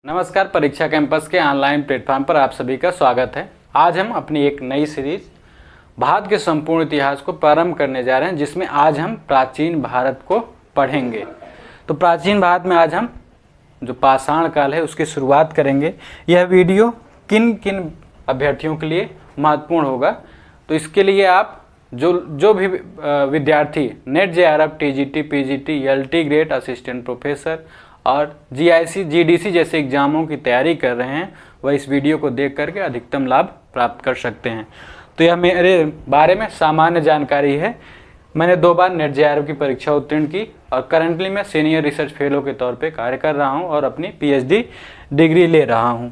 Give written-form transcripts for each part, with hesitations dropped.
नमस्कार, परीक्षा कैंपस के ऑनलाइन प्लेटफॉर्म पर आप सभी का स्वागत है। आज हम अपनी एक नई सीरीज भारत के संपूर्ण इतिहास को प्रारंभ करने जा रहे हैं, जिसमें आज हम प्राचीन भारत को पढ़ेंगे। तो प्राचीन भारत में आज हम जो पाषाण काल है उसकी शुरुआत करेंगे। यह वीडियो किन किन अभ्यर्थियों के लिए महत्वपूर्ण होगा, तो इसके लिए आप जो भी विद्यार्थी net JRF, TGT, PGT, LT grade, assistant professor और GIC, GDC जैसे एग्जामों की तैयारी कर रहे हैं, वह इस वीडियो को देख करके अधिकतम लाभ प्राप्त कर सकते हैं। तो यह मेरे बारे में सामान्य जानकारी है। मैंने 2 बार नेट JRF की परीक्षा उत्तीर्ण की और करंटली मैं सीनियर रिसर्च फेलो के तौर पे कार्य कर रहा हूं और अपनी PhD डिग्री ले रहा हूं।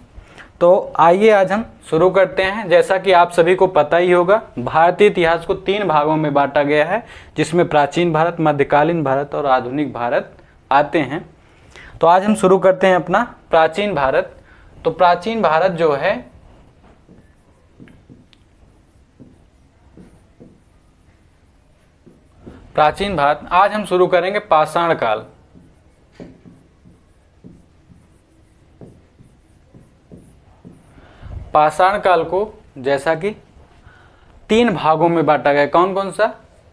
तो आइए आज हम शुरू करते हैं। जैसा कि आप सभी को पता ही होगा, भारतीय इतिहास को 3 भागों में बांटा गया है, जिसमें प्राचीन भारत, मध्यकालीन भारत और आधुनिक भारत आते हैं। तो आज हम शुरू करते हैं अपना प्राचीन भारत। तो प्राचीन भारत जो है प्राचीन भारत, आज हम शुरू करेंगे पाषाण काल। पाषाण काल को जैसा कि 3 भागों में बांटा गया। कौन कौन सा?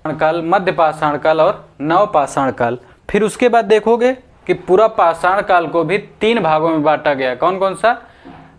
काल, मध्य पाषाण काल और नव पाषाण काल। फिर उसके बाद देखोगे कि पूरा पाषाण काल को भी 3 भागों में बांटा गया। कौन कौन सा?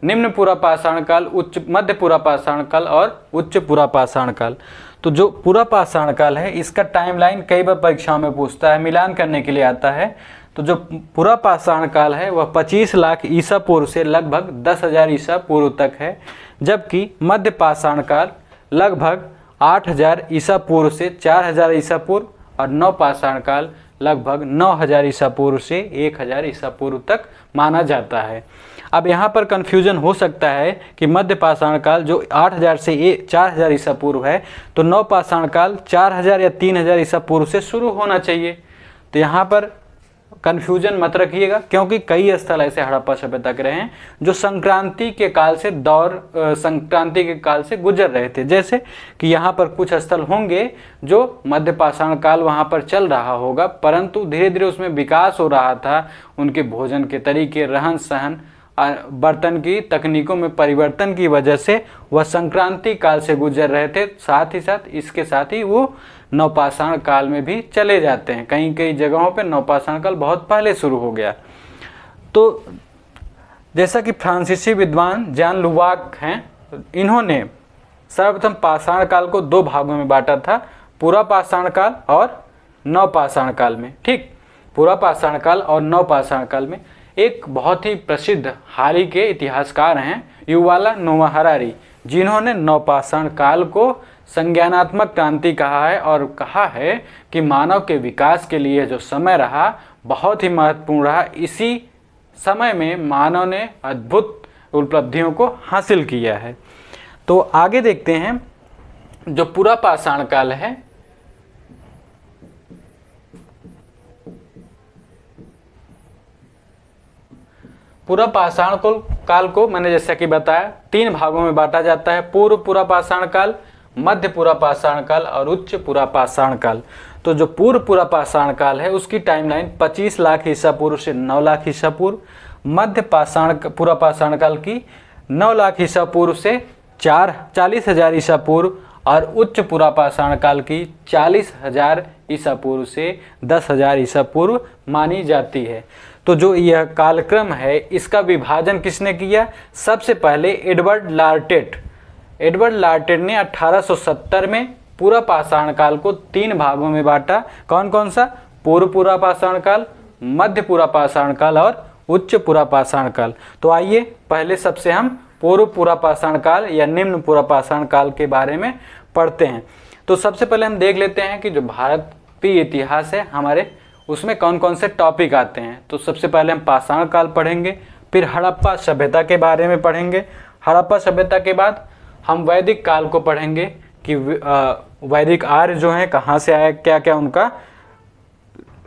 निम्न पूरा पाषाण काल, उच्च मध्य पूरा पाषाण काल और उच्च पूरा पाषाण काल। तो जो पूरा पाषाण काल है, इसका टाइमलाइन कई बार परीक्षाओं में पूछता है, मिलान करने के लिए आता है। तो जो पूरा पाषाण काल है वह 25 लाख ईसा पूर्व से लगभग 10,000 ईसा पूर्व तक है, जबकि मध्य पाषाण काल लगभग 8,000 ईसा पूर्व से 4,000 ईसा पूर्व और नव पाषाण काल लगभग 9,000 ईसा पूर्व से 1,000 ईसा पूर्व तक माना जाता है। अब यहाँ पर कन्फ्यूजन हो सकता है कि मध्य पाषाण काल जो 8,000 से 4,000 ईसा पूर्व है, तो नव पाषाण काल 4,000 या 3,000 ईसा पूर्व से शुरू होना चाहिए। तो यहाँ पर कन्फ्यूजन मत रखिएगा, क्योंकि कई स्थल ऐसे हड़प्पा सभ्यता के रहे हैं जो संक्रांति के काल से गुजर रहे थे। जैसे कि यहाँ पर कुछ स्थल होंगे जो मध्य पाषाण काल वहाँ पर चल रहा होगा, परंतु धीरे धीरे उसमें विकास हो रहा था। उनके भोजन के तरीके, रहन सहन, बर्तन की तकनीकों में परिवर्तन की वजह से वह संक्रांति काल से गुजर रहे थे। साथ ही साथ इसके साथ ही वो नवपाषाण काल में भी चले जाते हैं। कई कई जगहों पे नवपाषाण काल बहुत पहले शुरू हो गया। तो जैसा कि फ्रांसीसी विद्वान जॉन लुबाक हैं, इन्होंने सर्वप्रथम पाषाण काल को 2 भागों में बांटा था, पूरा पाषाण काल और नवपाषाण काल में। ठीक, पूरा पाषाण काल और नवपाषाण काल में एक बहुत ही प्रसिद्ध हाल ही के इतिहासकार हैं युवाला नोआ हरारी, जिन्होंने नवपाषाण काल को संज्ञानात्मक क्रांति कहा है और कहा है कि मानव के विकास के लिए जो समय रहा बहुत ही महत्वपूर्ण रहा। इसी समय में मानव ने अद्भुत उपलब्धियों को हासिल किया है। तो आगे देखते हैं, जो पूरा पाषाण काल है, पूरा पाषाण काल को मैंने जैसा कि बताया 3 भागों में बांटा जाता है, पूर्व पूरा पाषाण काल, मध्य पूरा पाषाण काल और उच्च पूरा पाषाण काल। तो जो पूर्व पूरा पाषाण काल है उसकी टाइमलाइन 25 लाख ईसा पूर्व से 9 लाख ईसा पूर्व, मध्य पूरा पाषाण काल की 9 लाख ईसा पूर्व से 40,000 ईसा पूर्व और उच्च पूरा पाषाण काल की 40,000 ईसा पूर्व से 10,000 ईसा पूर्व मानी जाती है। तो जो यह कालक्रम है, इसका विभाजन किसने किया? सबसे पहले एडवर्ड लार्टेट ने 1870 में पूरा पाषाण काल को 3 भागों में बांटा। कौन कौन सा? पूर्व पूरा पाषाण काल, मध्य पूरा पाषाण काल और उच्च पूरा पाषाण काल। तो आइए पहले सबसे हम पूर्व पूरा पाषाण काल या निम्न पूरा पाषाण काल के बारे में पढ़ते हैं। तो सबसे पहले हम देख लेते हैं कि जो भारतीय इतिहास है हमारे, उसमें कौन कौन से टॉपिक आते हैं। तो सबसे पहले हम पाषाण काल पढ़ेंगे, फिर हड़प्पा सभ्यता के बारे में पढ़ेंगे। हड़प्पा सभ्यता के बाद हम वैदिक काल को पढ़ेंगे कि वैदिक आर्य जो हैं कहाँ से आए, क्या क्या उनका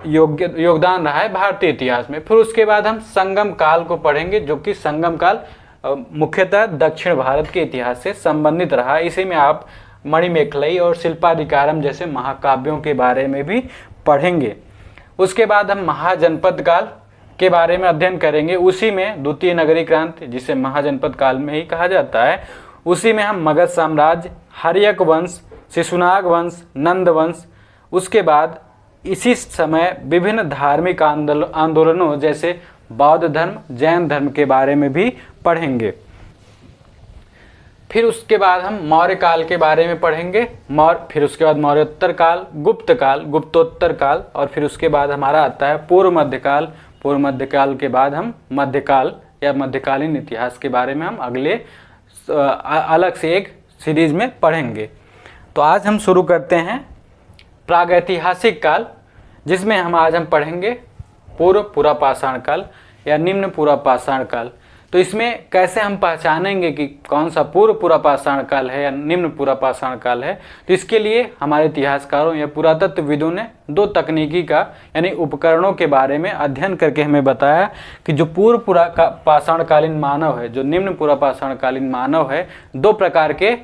योगदान रहा है भारतीय इतिहास में। फिर उसके बाद हम संगम काल को पढ़ेंगे, जो कि संगम काल मुख्यतः दक्षिण भारत के इतिहास से संबंधित रहा। इसी में आप मणिमेखलाई और शिल्पाधिकारम जैसे महाकाव्यों के बारे में भी पढ़ेंगे। उसके बाद हम महाजनपद काल के बारे में अध्ययन करेंगे। उसी में द्वितीय नगरीय क्रांति, जिसे महाजनपद काल में ही कहा जाता है, उसी में हम मगध साम्राज्य, हर्यक वंश, शिशुनाग वंश, नंद वंश, उसके बाद इसी समय विभिन्न धार्मिक आंदोलनों जैसे बौद्ध धर्म, जैन धर्म के बारे में भी पढ़ेंगे। फिर उसके बाद हम मौर्य काल के बारे में पढ़ेंगे, फिर उसके बाद मौर्योत्तर काल, गुप्त काल, गुप्तोत्तर काल, और फिर उसके बाद हमारा आता है पूर्व मध्यकाल। पूर्व मध्यकाल के बाद हम मध्यकाल या मध्यकालीन इतिहास के बारे में हम अगले अलग से एक सीरीज में पढ़ेंगे। तो आज हम शुरू करते हैं प्रागैतिहासिक काल, जिसमें आज हम पढ़ेंगे पूर्व पुरापाषाण काल या निम्न पुरापाषाण काल। तो इसमें कैसे हम पहचानेंगे कि कौन सा पूर्व पुरापाषाण काल है या निम्न पुरापाषाण काल है, तो इसके लिए हमारे इतिहासकारों या पुरातत्वविदों ने दो तकनीकी का यानी उपकरणों के बारे में अध्ययन करके हमें बताया कि जो पूर्व पुरापाषाणकालीन मानव है, जो निम्न पुरापाषाणकालीन मानव है, दो प्रकार के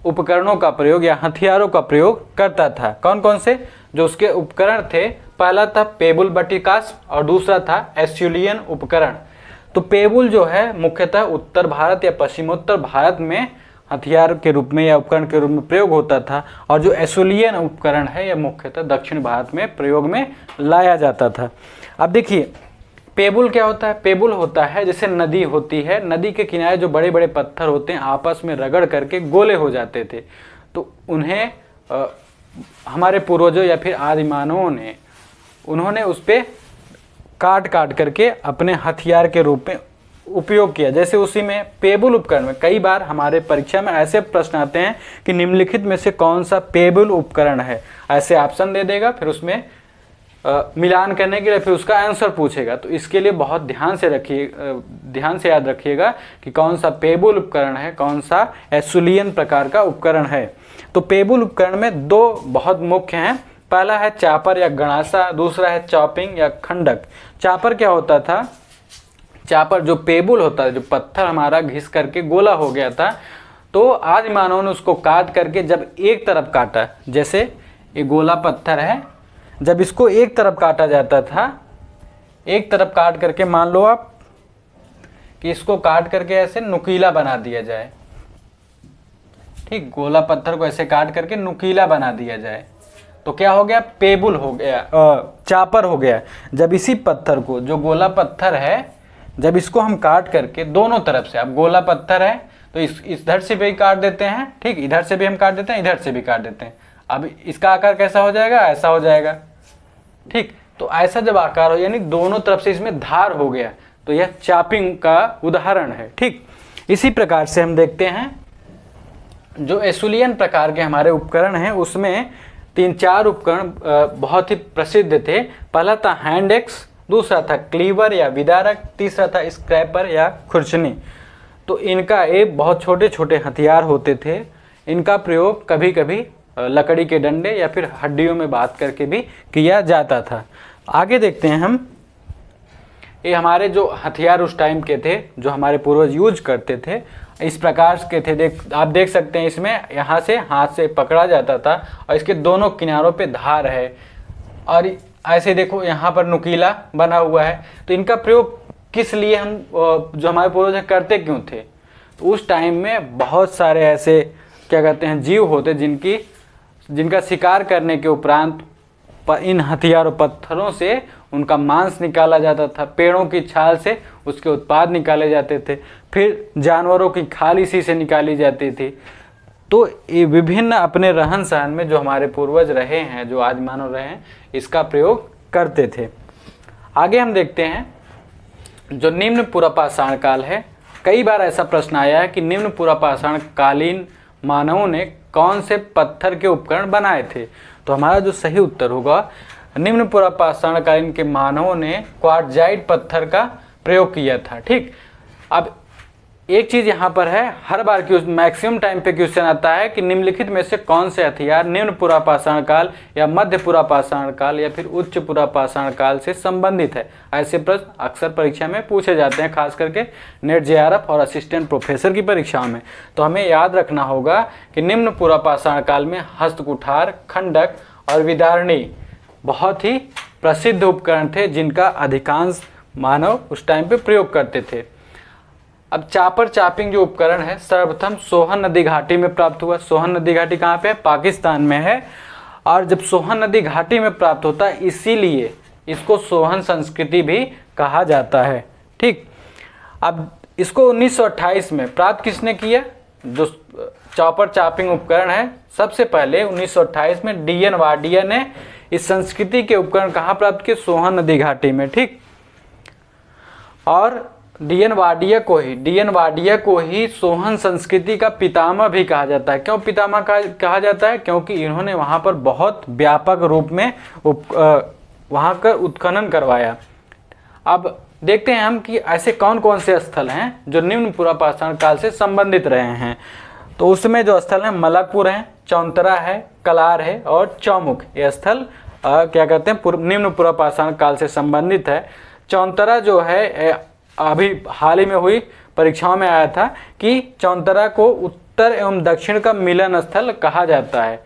उपकरणों का प्रयोग या हथियारों का प्रयोग करता था। कौन कौन से जो उसके उपकरण थे? पहला था पेबुल बटिकास और दूसरा था एस्यूलियन उपकरण। तो पेबुल जो है मुख्यतः उत्तर भारत या पश्चिमोत्तर भारत में हथियार के रूप में या उपकरण के रूप में प्रयोग होता था, और जो एस्यूलियन उपकरण है यह मुख्यतः दक्षिण भारत में प्रयोग में लाया जाता था। अब देखिए पेबुल क्या होता है? पेबुल होता है जैसे नदी होती है, नदी के किनारे जो बड़े बड़े पत्थर होते हैं आपस में रगड़ करके गोले हो जाते थे, तो उन्हें हमारे पूर्वजों या फिर आदि मानवों ने उन्होंने उस पर काट काट करके अपने हथियार के रूप में उपयोग किया। जैसे उसी में पेबुल उपकरण में कई बार हमारे परीक्षा में ऐसे प्रश्न आते हैं कि निम्नलिखित में से कौन सा पेबुल उपकरण है, ऐसे ऑप्शन दे देगा, फिर उसमें मिलान करने के लिए फिर उसका आंसर पूछेगा। तो इसके लिए बहुत ध्यान से याद रखिएगा कि कौन सा पेबुल उपकरण है, कौन सा एस्यूलियन प्रकार का उपकरण है। तो पेबुल उपकरण में दो बहुत मुख्य हैं। पहला है चापर या गणासा, दूसरा है चॉपिंग या खंडक। चापर क्या होता था? चापर जो पेबुल होता है, जो पत्थर हमारा घिस करके गोला हो गया था, तो आदि मानव ने उसको काट करके जब एक तरफ काटा, जैसे ये गोला पत्थर है, जब इसको एक तरफ काटा जाता था, एक तरफ काट करके मान लो आप कि इसको काट करके ऐसे नुकीला बना दिया जाए, ठीक, गोला पत्थर को ऐसे काट करके नुकीला बना दिया जाए, तो क्या हो गया? पेबुल हो गया, चापर हो गया। जब इसी पत्थर को, जो गोला पत्थर है, जब इसको हम काट करके दोनों तरफ से, अब गोला पत्थर है तो इधर से भी काट देते हैं, ठीक, इधर से भी हम काट देते हैं, इधर से भी काट देते हैं। अब इसका आकार कैसा हो जाएगा? ऐसा हो जाएगा, ठीक। तो ऐसा जब आकार हो यानी दोनों तरफ से इसमें धार हो गया, तो यह चापिंग का उदाहरण है, ठीक। इसी प्रकार से हम देखते हैं जो एस्यूलियन प्रकार के हमारे उपकरण हैं, उसमें 3-4 उपकरण बहुत ही प्रसिद्ध थे। पहला था हैंड एक्स, दूसरा था क्लीवर या विदारक, तीसरा था स्क्रैपर या खुरचनी। तो इनका एक बहुत छोटे छोटे हथियार होते थे। इनका प्रयोग कभी कभी लकड़ी के डंडे या फिर हड्डियों में बांध करके भी किया जाता था। आगे देखते हैं हम, ये हमारे जो हथियार उस टाइम के थे, जो हमारे पूर्वज यूज करते थे, इस प्रकार के थे। आप देख सकते हैं इसमें यहाँ से हाथ से पकड़ा जाता था और इसके दोनों किनारों पे धार है, और ऐसे देखो यहाँ पर नुकीला बना हुआ है। तो इनका प्रयोग किस लिए हम जो हमारे पूर्वज करते क्यों थे? तो उस टाइम में बहुत सारे ऐसे क्या कहते हैं जीव होते जिनका शिकार करने के उपरांत इन हथियारों पत्थरों से उनका मांस निकाला जाता था, पेड़ों की छाल से उसके उत्पाद निकाले जाते थे, फिर जानवरों की खाल इसी से निकाली जाती थी। तो ये विभिन्न अपने रहन सहन में जो हमारे पूर्वज रहे हैं, जो आज मानव रहे हैं, इसका प्रयोग करते थे। आगे हम देखते हैं जो निम्न पुरापाषाण काल है। कई बार ऐसा प्रश्न आया है कि निम्न पुरापाषाण कालीन मानवों ने कौन से पत्थर के उपकरण बनाए थे? तो हमारा जो सही उत्तर होगा, निम्न पुरापाषाण कालीन के मानवों ने क्वार्टजाइट पत्थर का प्रयोग किया था, ठीक। अब एक चीज यहाँ पर है, हर बार मैक्सिमम टाइम पे क्वेश्चन आता है कि निम्नलिखित में से कौन से हथियार निम्न पुरापाषाण काल या मध्य पुरापाषाण काल या फिर उच्च पुरापाषाण काल से संबंधित है। ऐसे प्रश्न अक्सर परीक्षा में पूछे जाते हैं, खास करके नेट जेआरएफ और असिस्टेंट प्रोफेसर की परीक्षाओं में। तो हमें याद रखना होगा कि निम्न पुरापाषाण काल में हस्तकुठार, खंडक और विदारणी बहुत ही प्रसिद्ध उपकरण थे, जिनका अधिकांश मानव उस टाइम पे प्रयोग करते थे। अब चापर चापिंग जो उपकरण है सर्वप्रथम सोहन नदी घाटी में प्राप्त हुआ। सोहन नदी घाटी कहाँ पे है? पाकिस्तान में है। और जब सोहन नदी घाटी में प्राप्त होता है इसीलिए इसको सोहन संस्कृति भी कहा जाता है। ठीक, अब इसको 1928 में प्राप्त किसने किया? जो चॉपर चापिंग उपकरण है सबसे पहले 1928 में डी.एन. वाडिया ने इस संस्कृति के उपकरण कहाँ प्राप्त किए? सोहन नदी घाटी में। ठीक, और डी.एन. वाडिया को ही सोहन संस्कृति का पितामह भी कहा जाता है। क्यों पितामह कहा जाता है? क्योंकि इन्होंने वहाँ पर बहुत व्यापक रूप में वहाँ का उत्खनन करवाया। अब देखते हैं हम कि ऐसे कौन कौन से स्थल हैं जो निम्न पुरापाषाण काल से संबंधित रहे हैं। तो उसमें जो स्थल हैं मलकपुर है, चौंतरा है, कलार है और चौमुख। ये स्थल क्या कहते हैं? निम्न पुरापाषाण काल से संबंधित है। चौंतरा जो है अभी हाल ही में हुई परीक्षाओं में आया था कि चौंतरा को उत्तर एवं दक्षिण का मिलन स्थल कहा जाता है।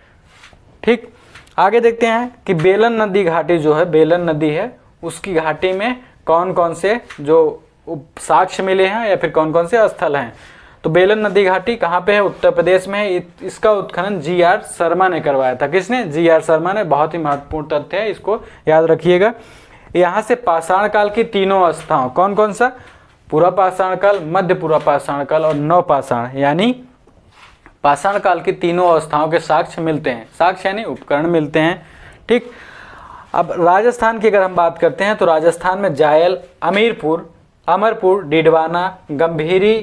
ठीक, आगे देखते हैं कि बेलन नदी घाटी जो है, बेलन नदी है, उसकी घाटी में कौन कौन से जो साक्ष्य मिले हैं या फिर कौन कौन से स्थल हैं। तो बेलन नदी घाटी कहाँ पे है? उत्तर प्रदेश में है। इसका उत्खनन जी.आर. शर्मा ने करवाया था। किसने? जी.आर. शर्मा ने। बहुत ही महत्वपूर्ण तथ्य है, इसको याद रखिएगा। यहाँ से पाषाण काल की तीनों अवस्थाओं, कौन कौन सा? पुरापाषाण काल, मध्य पुरापाषाण काल और नवपाषाण, यानी पाषाण काल की तीनों अवस्थाओं के साक्ष्य मिलते हैं। साक्ष्य यानी उपकरण मिलते हैं। ठीक, अब राजस्थान की अगर हम बात करते हैं तो राजस्थान में जायल, अमीरपुर, अमरपुर, डिडवाना, गंभीरी,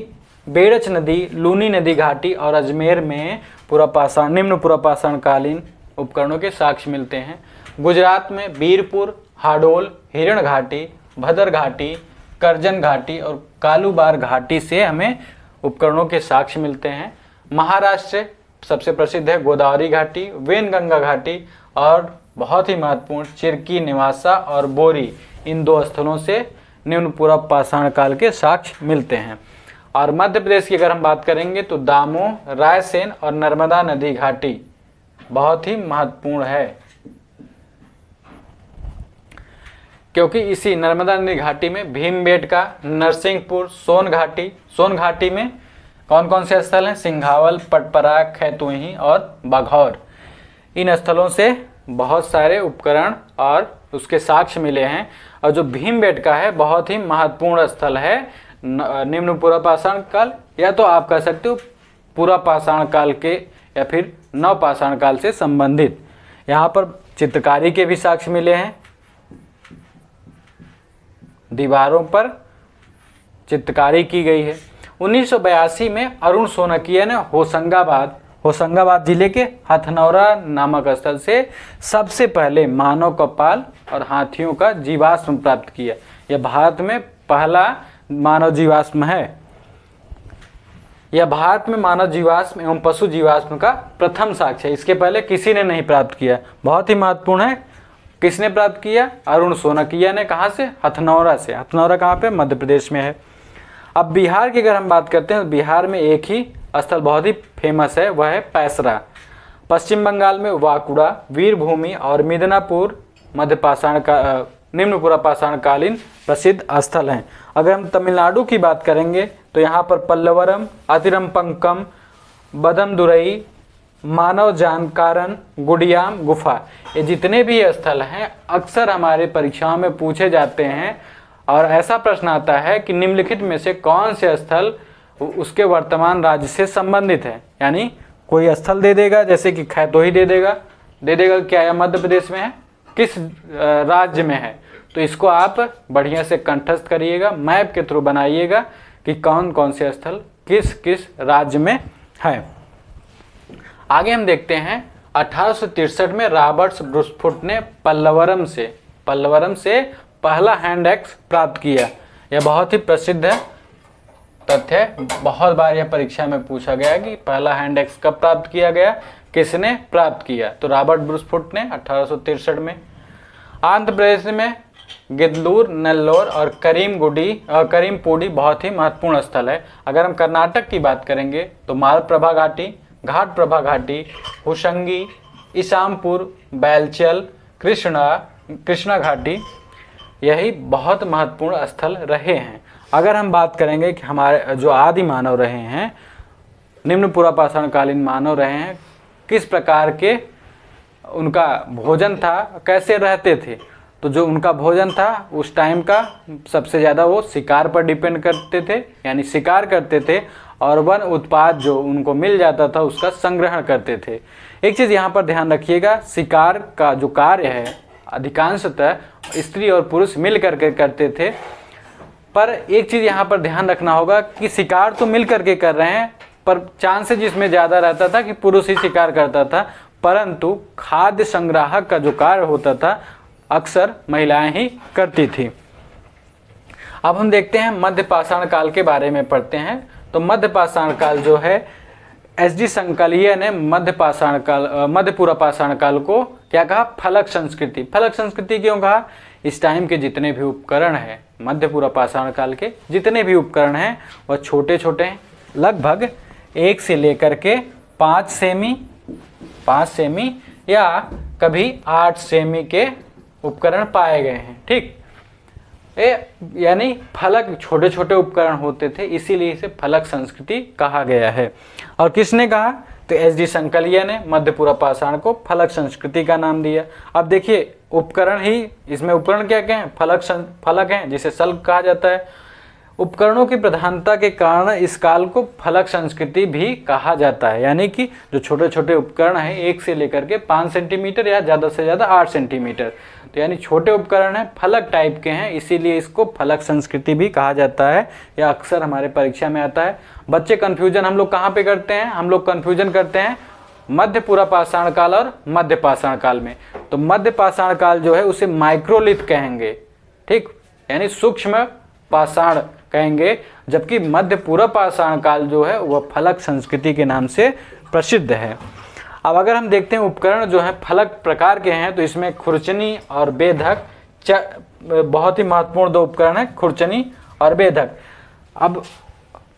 बेड़च नदी, लूनी नदी घाटी और अजमेर में पुरापाषाण निम्न पुरापाषाण कालीन उपकरणों के साक्ष्य मिलते हैं। गुजरात में बीरपुर, हाडोल, हिरण घाटी, भदर घाटी, करजन घाटी और कालूबार घाटी से हमें उपकरणों के साक्ष्य मिलते हैं। महाराष्ट्र सबसे प्रसिद्ध है गोदावरी घाटी, वेनगंगा घाटी और बहुत ही महत्वपूर्ण चिरकी, निवासा और बोरी, इन दो स्थलों से निम्न पुरापाषाण काल के साक्ष्य मिलते हैं। और मध्य प्रदेश की अगर हम बात करेंगे तो दामोह, रायसेन और नर्मदा नदी घाटी बहुत ही महत्वपूर्ण है, क्योंकि इसी नर्मदा नदी घाटी में भीमबेटका, नरसिंहपुर, सोन घाटी में कौन कौन से स्थल हैं? सिंघावल, पटपरा, खैतुही और बाघौर। इन स्थलों से बहुत सारे उपकरण और उसके साक्ष्य मिले हैं। और जो भीमबेटका है बहुत ही महत्वपूर्ण स्थल है निम्न पुरापाषाण काल, या तो आप कह सकते हो पुरापाषाण काल के या फिर नवपाषाण काल से संबंधित। यहाँ पर चित्रकारी के भी साक्ष्य मिले हैं, दीवारों पर चित्रकारी की गई है। 1982 में अरुण सोनकिया ने होशंगाबाद जिले के हथनौरा नामक स्थल से सबसे पहले मानव कपाल और हाथियों का जीवाश्म प्राप्त किया। यह भारत में पहला मानव जीवाश्म है। यह भारत में मानव जीवाश्म एवं पशु जीवाश्म का प्रथम साक्ष्य है। इसके पहले किसी ने नहीं प्राप्त किया। बहुत ही महत्वपूर्ण है। किसने प्राप्त किया? अरुण सोनकिया ने। कहाँ से? हथनौरा से। हथनौरा कहाँ पे? मध्य प्रदेश में है। अब बिहार की अगर हम बात करते हैं तो बिहार में एक ही स्थल बहुत ही फेमस है, वह है पैसरा। पश्चिम बंगाल में वाकुड़ा, वीरभूमि और मिदनापुर निम्न पुरापाषाण कालीन प्रसिद्ध स्थल हैं। अगर हम तमिलनाडु की बात करेंगे तो यहाँ पर पल्लवरम, अतिरमपंकम, बदमदुरई, मानव जानकारन, गुडियाम गुफा, ये जितने भी स्थल हैं अक्सर हमारे परीक्षाओं में पूछे जाते हैं। और ऐसा प्रश्न आता है कि निम्नलिखित में से कौन से स्थल उसके वर्तमान राज्य से संबंधित है। यानी कोई स्थल दे देगा, जैसे कि खैतोही दे देगा क्या यह मध्य प्रदेश में है, किस राज्य में है। तो इसको आप बढ़िया से कंठस्थ करिएगा, मैप के थ्रू बनाइएगा कि कौन कौन से स्थल किस किस राज्य में है। आगे हम देखते हैं 1863 में रॉबर्ट ब्रूसफुट ने पल्लवरम से पहला हैंड एक्स प्राप्त किया। यह बहुत ही प्रसिद्ध है तथ्य है। बहुत बार यह परीक्षा में पूछा गया कि पहला हैंड एक्स कब प्राप्त किया गया, किसने प्राप्त किया। तो रॉबर्ट ब्रूसफुट ने 1863 में। आंध्र प्रदेश में गिदलूर, नेल्लोर और करीमपूडी बहुत ही महत्वपूर्ण स्थल है। अगर हम कर्नाटक की बात करेंगे तो मालप्रभा घाटी, घाटप्रभा घाटी, हुशंगी, ईसामपुर, बैलचल, कृष्णा घाटी, यही बहुत महत्वपूर्ण स्थल रहे हैं। अगर हम बात करेंगे कि हमारे जो आदि मानव रहे हैं, निम्न पुरापाषाण कालीन मानव रहे हैं, किस प्रकार के उनका भोजन था, कैसे रहते थे, तो जो उनका भोजन था उस टाइम का सबसे ज़्यादा वो शिकार पर डिपेंड करते थे, यानी शिकार करते थे और वन उत्पाद जो उनको मिल जाता था उसका संग्रहण करते थे। एक चीज़ यहाँ पर ध्यान रखिएगा, शिकार का जो कार्य है अधिकांशतः स्त्री और पुरुष मिल करके करते थे, पर एक चीज़ यहाँ पर ध्यान रखना होगा कि शिकार तो मिल करके कर रहे हैं, पर चांसेस इसमें ज़्यादा रहता था कि पुरुष ही शिकार करता था, परंतु खाद्य संग्राहक का जो कार्य होता था अक्सर महिलाएं ही करती थी। अब हम देखते हैं मध्य पाषाण काल के बारे में पढ़ते हैं। तो मध्य पाषाण काल जो है, एस.डी. संकलिया ने मध्य पूर्व पाषाण काल को क्या कहा, फलक संस्कृति। फलक संस्कृति क्यों कहा, इस टाइम के जितने भी उपकरण हैं, मध्य पूर्व पाषाण काल के जितने भी उपकरण हैं वह छोटे छोटे हैं, लगभग 1 से लेकर के 5 सेमी या कभी 8 सेमी के उपकरण पाए गए हैं। ठीक, यानी फलक छोटे छोटे उपकरण होते थे, इसीलिए इसे फलक संस्कृति कहा गया है। और किसने कहा, तो एस.डी. संकलिया ने मध्य पूर्व पाषाण को फलक संस्कृति का नाम दिया। अब देखिए उपकरण ही, इसमें उपकरण क्या क्या हैं, फलक हैं जिसे सल्क कहा जाता है। उपकरणों की प्रधानता के कारण इस काल को फलक संस्कृति भी कहा जाता है, यानी कि जो छोटे छोटे उपकरण हैं 1 से लेकर के 5 सेंटीमीटर या ज़्यादा से ज़्यादा 8 सेंटीमीटर, तो यानी छोटे उपकरण हैं, फलक टाइप के हैं, इसीलिए इसको फलक संस्कृति भी कहा जाता है। यह अक्सर हमारे परीक्षा में आता है। बच्चे कन्फ्यूजन हम लोग कहाँ पे करते हैं, हम लोग कन्फ्यूजन करते हैं मध्य पूर्व पाषाण काल और मध्य पाषाण काल में। तो मध्य पाषाण काल जो है उसे माइक्रोलिथ कहेंगे, ठीक, यानी सूक्ष्म पाषाण कहेंगे, जबकि मध्य पूर्व पाषाण काल जो है वह फलक संस्कृति के नाम से प्रसिद्ध है। अब अगर हम देखते हैं उपकरण जो है फलक प्रकार के हैं, तो इसमें खुरचनी और बेधक बहुत ही महत्वपूर्ण 2 उपकरण हैं, खुरचनी और बेधक। अब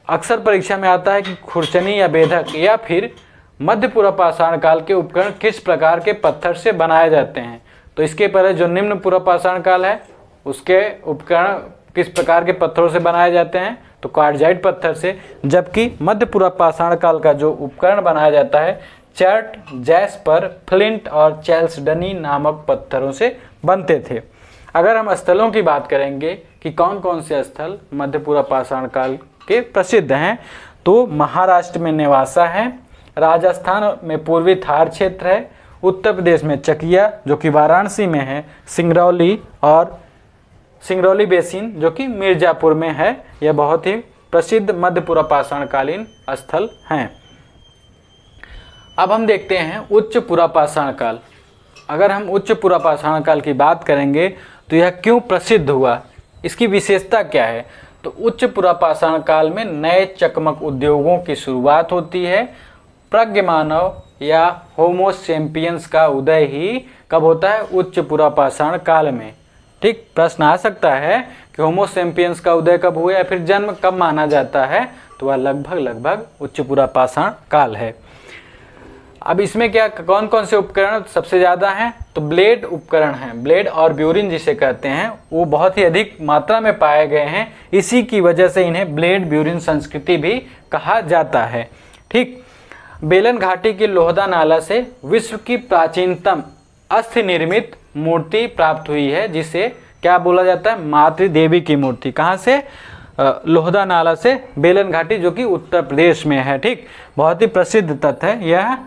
अक्सर परीक्षा में आता है कि खुरचनी या बेधक या फिर मध्य पूर्व पाषाण काल के उपकरण किस प्रकार के पत्थर से बनाए जाते हैं। तो इसके पहले जो निम्न पूर्व पाषाण काल है उसके उपकरण किस प्रकार के पत्थरों से बनाए जाते हैं, तो क्वार्टजाइट पत्थर से, जबकि मध्य पूर्व पाषाण काल का जो उपकरण बनाया जाता है चर्ट, जैस्पर, फ्लिंट और चैल्सडनी नामक पत्थरों से बनते थे। अगर हम स्थलों की बात करेंगे कि कौन कौन से स्थल मध्य पूर्व पाषाण काल के प्रसिद्ध हैं, तो महाराष्ट्र में नेवासा है, राजस्थान में पूर्वी थार क्षेत्र है, उत्तर प्रदेश में चकिया जो कि वाराणसी में है, सिंगरौली और सिंगरौली बेसिन जो कि मिर्जापुर में है। यह बहुत ही प्रसिद्ध मध्य पूर्व पाषाण कालीन स्थल हैं। अब हम देखते हैं उच्च पूर्व पाषाण काल। अगर हम उच्च पूर्व पाषाण काल की बात करेंगे तो यह क्यों प्रसिद्ध हुआ, इसकी विशेषता क्या है, तो उच्च पूर्व पाषाण काल में नए चकमक उद्योगों की शुरुआत होती है। प्रज्ञ मानव या होमो सेपियंस का उदय ही कब होता है, उच्च पूर्व पाषाण काल में। ठीक, प्रश्न आ सकता है कि होमो सेपियंस का उदय कब हुआ या फिर जन्म कब माना जाता है, तो वह लगभग उच्च पूर्व पाषाण काल है। अब इसमें क्या कौन कौन से उपकरण सबसे ज़्यादा हैं, तो ब्लेड उपकरण हैं, ब्लेड और ब्यूरिन जिसे कहते हैं, वो बहुत ही अधिक मात्रा में पाए गए हैं। इसी की वजह से इन्हें ब्लेड ब्यूरिन संस्कृति भी कहा जाता है। ठीक, बेलन घाटी की लोहदा नाला से विश्व की प्राचीनतम अस्थि निर्मित मूर्ति प्राप्त हुई है, जिसे क्या बोला जाता है, मातृ देवी की मूर्ति। कहाँ से, लोहदा नाला से बेलन घाटी जो कि उत्तर प्रदेश में है। ठीक, बहुत ही प्रसिद्ध तथ्य है, यह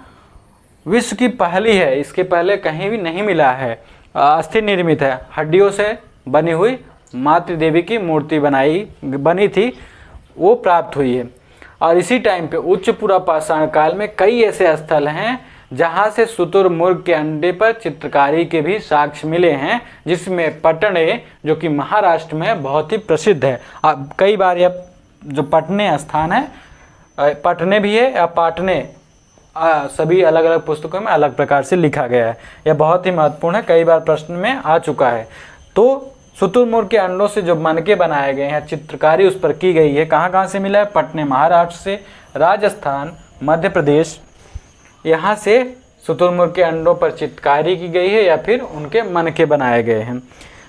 विश्व की पहली है, इसके पहले कहीं भी नहीं मिला है। अस्थि निर्मित है, हड्डियों से बनी हुई मातृ देवी की मूर्ति बनी थी, वो प्राप्त हुई है। और इसी टाइम पे उच्च पूर्व पाषाण काल में कई ऐसे स्थल हैं जहाँ से शुतुरमुर्ग के अंडे पर चित्रकारी के भी साक्ष्य मिले हैं, जिसमें पटने जो कि महाराष्ट्र में बहुत ही प्रसिद्ध है। अब कई बार यह जो पटने स्थान है, पटने भी है या पाटने, सभी अलग अलग पुस्तकों में अलग प्रकार से लिखा गया है। यह बहुत ही महत्वपूर्ण है, कई बार प्रश्न में आ चुका है। तो शुतुरमुर्ग के अंडों से जो मनके बनाए गए हैं, चित्रकारी उस पर की गई है, कहाँ कहाँ से मिला है, पटने महाराष्ट्र से, राजस्थान, मध्य प्रदेश, यहाँ से शुतुरमुर्ग के अंडों पर चित्रकारी की गई है या फिर उनके मनके बनाए गए हैं।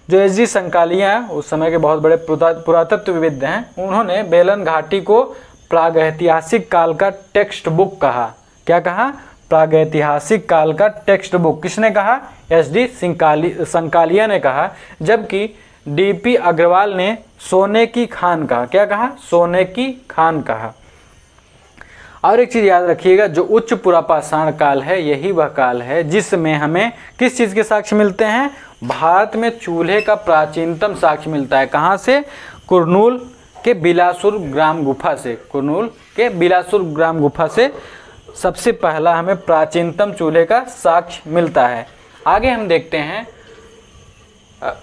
जो एच.जी. संकालिया हैं, उस समय के बहुत बड़े पुरातत्वविद हैं, उन्होंने बेलन घाटी को प्रागैतिहासिक काल का टेक्स्ट बुक कहा। क्या कहा? प्रागैतिहासिक काल का टेक्स्ट बुक। किसने कहा? एच.डी. संकालिया ने कहा। जबकि डी.पी. अग्रवाल ने सोने की खान कहा। क्या कहा? सोने की खान कहा। और एक चीज़ याद रखिएगा, जो उच्च पुरापाषाण काल है यही वह काल है जिसमें हमें किस चीज़ के साक्ष्य मिलते हैं? भारत में चूल्हे का प्राचीनतम साक्ष्य मिलता है। कहाँ से? कुरनूल के बिलासुर ग्राम गुफा से। कुरनूल के बिलासुर ग्राम गुफा से सबसे पहला हमें प्राचीनतम चूल्हे का साक्ष्य मिलता है। आगे हम देखते हैं,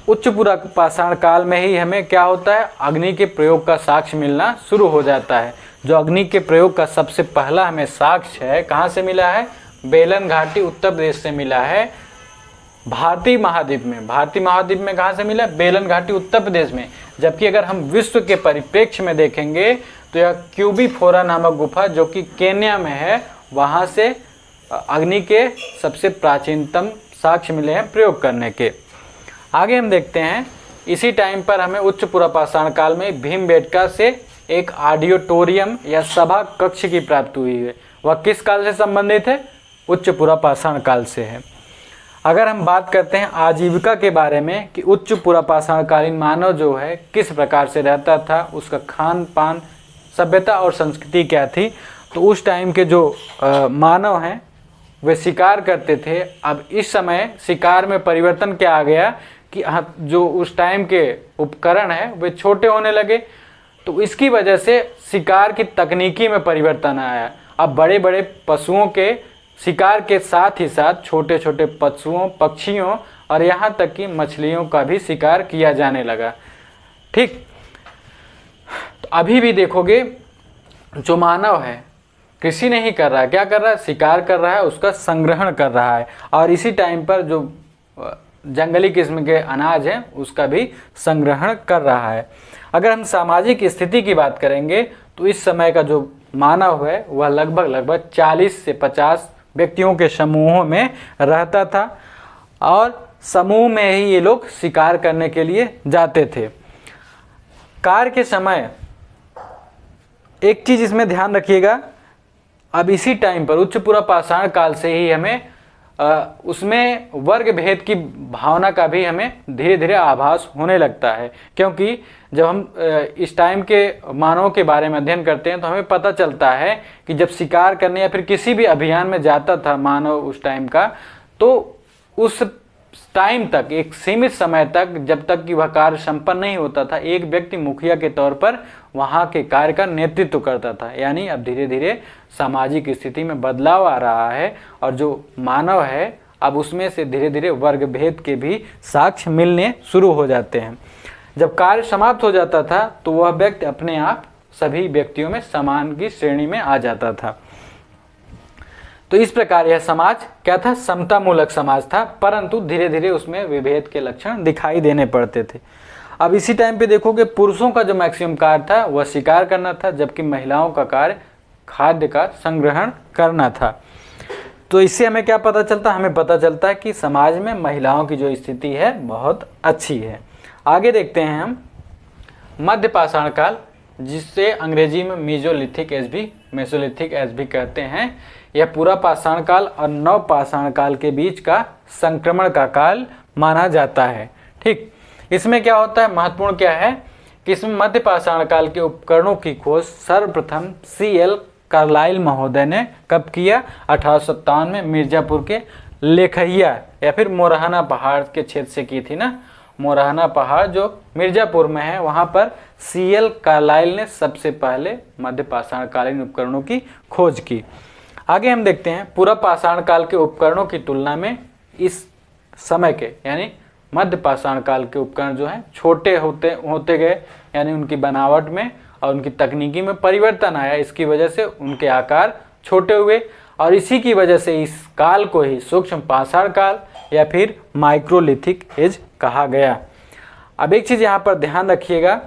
उच्च पुरापाषाण काल में ही हमें क्या होता है? अग्नि के प्रयोग का साक्ष्य मिलना शुरू हो जाता है। जो अग्नि के प्रयोग का सबसे पहला हमें साक्ष्य है, कहाँ से मिला है? बेलन घाटी उत्तर प्रदेश से मिला है, भारतीय महाद्वीप में। भारतीय महाद्वीप में कहाँ से मिला? बेलन घाटी उत्तर प्रदेश में। जबकि अगर हम विश्व के परिप्रेक्ष्य में देखेंगे तो यह क्यूबी फोरा नामक गुफा जो कि केन्या में है, वहाँ से अग्नि के सबसे प्राचीनतम साक्ष्य मिले हैं प्रयोग करने के। आगे हम देखते हैं, इसी टाइम पर हमें उच्च पुरापाषाण काल में भीमबेटका से एक ऑडिटोरियम या सभा कक्ष की प्राप्ति हुई है। वह किस काल से संबंधित है? उच्च पुरापाषाण काल से है। अगर हम बात करते हैं आजीविका के बारे में कि उच्च पुरापाषाण कालीन मानव जो है किस प्रकार से रहता था, उसका खान पान, सभ्यता और संस्कृति क्या थी, तो उस टाइम के जो मानव हैं वे शिकार करते थे। अब इस समय शिकार में परिवर्तन क्या आ गया कि जो उस टाइम के उपकरण हैं वे छोटे होने लगे, तो इसकी वजह से शिकार की तकनीकी में परिवर्तन आया। अब बड़े बड़े पशुओं के शिकार के साथ ही साथ छोटे छोटे पशुओं, पक्षियों और यहाँ तक कि मछलियों का भी शिकार किया जाने लगा। ठीक, तो अभी भी देखोगे जो मानव है कृषि नहीं कर रहा है, क्या कर रहा है? शिकार कर रहा है, उसका संग्रहण कर रहा है। और इसी टाइम पर जो जंगली किस्म के अनाज हैं उसका भी संग्रहण कर रहा है। अगर हम सामाजिक स्थिति की बात करेंगे तो इस समय का जो मानव है वह लगभग 40 से 50 व्यक्तियों के समूहों में रहता था और समूह में ही ये लोग शिकार करने के लिए जाते थे। कार्य के समय एक चीज़ इसमें ध्यान रखिएगा, अब इसी टाइम पर उच्च पुरापाषाण काल से ही हमें उसमें वर्ग भेद की भावना का भी हमें धीरे धीरे आभास होने लगता है। क्योंकि जब हम इस टाइम के मानवों के बारे में अध्ययन करते हैं तो हमें पता चलता है कि जब शिकार करने या फिर किसी भी अभियान में जाता था मानव उस टाइम का, तो उस टाइम तक, एक सीमित समय तक, जब तक कि वह कार्य संपन्न नहीं होता था, एक व्यक्ति मुखिया के तौर पर वहाँ के कार्य का नेतृत्व करता था। यानी अब धीरे धीरे सामाजिक स्थिति में बदलाव आ रहा है और जो मानव है अब उसमें से धीरे धीरे वर्ग भेद के भी साक्ष्य मिलने शुरू हो जाते हैं। जब कार्य समाप्त हो जाता था तो वह व्यक्ति अपने आप सभी व्यक्तियों में समान की श्रेणी में आ जाता था। तो इस प्रकार यह समाज क्या था? समतामूलक समाज था, परंतु धीरे धीरे उसमें विभेद के लक्षण दिखाई देने पड़ते थे। अब इसी टाइम पे देखोगे पुरुषों का जो मैक्सिमम कार्य था वह शिकार करना था, जबकि महिलाओं का कार्य खाद्य का संग्रहण करना था। तो इससे हमें क्या पता चलता? हमें पता चलता है कि समाज में महिलाओं की जो स्थिति है बहुत अच्छी है। आगे देखते हैं हम मध्य पाषाण काल, जिससे अंग्रेजी में मेसोलिथिक एज भी कहते हैं। यह पूरा पाषाण काल और नव पाषाण काल के बीच का संक्रमण का काल माना जाता है। ठीक, इसमें क्या होता है? महत्वपूर्ण क्या है कि इसमें मध्य पाषाण काल के उपकरणों की खोज सर्वप्रथम C.L. कार्लाइल महोदय ने कब किया? 1857 में मिर्जापुर के लेखहिया या फिर मोरहाना पहाड़ के क्षेत्र से की थी ना। मोरहाना पहाड़ जो मिर्जापुर में है, वहाँ पर C.L. कार्लाइल ने सबसे पहले मध्य पाषाण कालीन उपकरणों की खोज की। आगे हम देखते हैं पूरा पाषाण काल के उपकरणों की तुलना में इस समय के यानी मध्य पाषाण काल के उपकरण जो हैं छोटे होते गए, यानी उनकी बनावट में और उनकी तकनीकी में परिवर्तन आया। इसकी वजह से उनके आकार छोटे हुए और इसी की वजह से इस काल को ही सूक्ष्म पाषाण काल या फिर माइक्रोलिथिक एज कहा गया। अब एक चीज़ यहाँ पर ध्यान रखिएगा,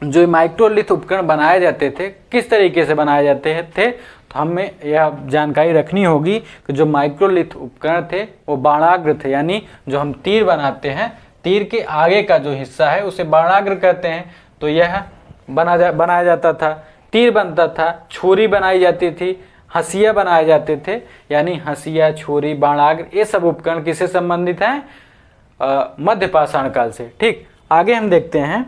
जो माइक्रोलिथ उपकरण बनाए जाते थे किस तरीके से बनाए जाते थे, तो हमें यह जानकारी रखनी होगी कि जो माइक्रोलिथ उपकरण थे वो बाणाग्र थे, यानी जो हम तीर बनाते हैं तीर के आगे का जो हिस्सा है उसे बाणाग्र कहते हैं। तो यह बनाया जाता था, तीर बनता था, छुरी बनाई जाती थी, हंसिया बनाए जाते थे। यानी हंसिया, छुरी, बाणाग्र ये सब उपकरण किससे संबंधित हैं? मध्य पाषाण काल से। ठीक, आगे हम देखते हैं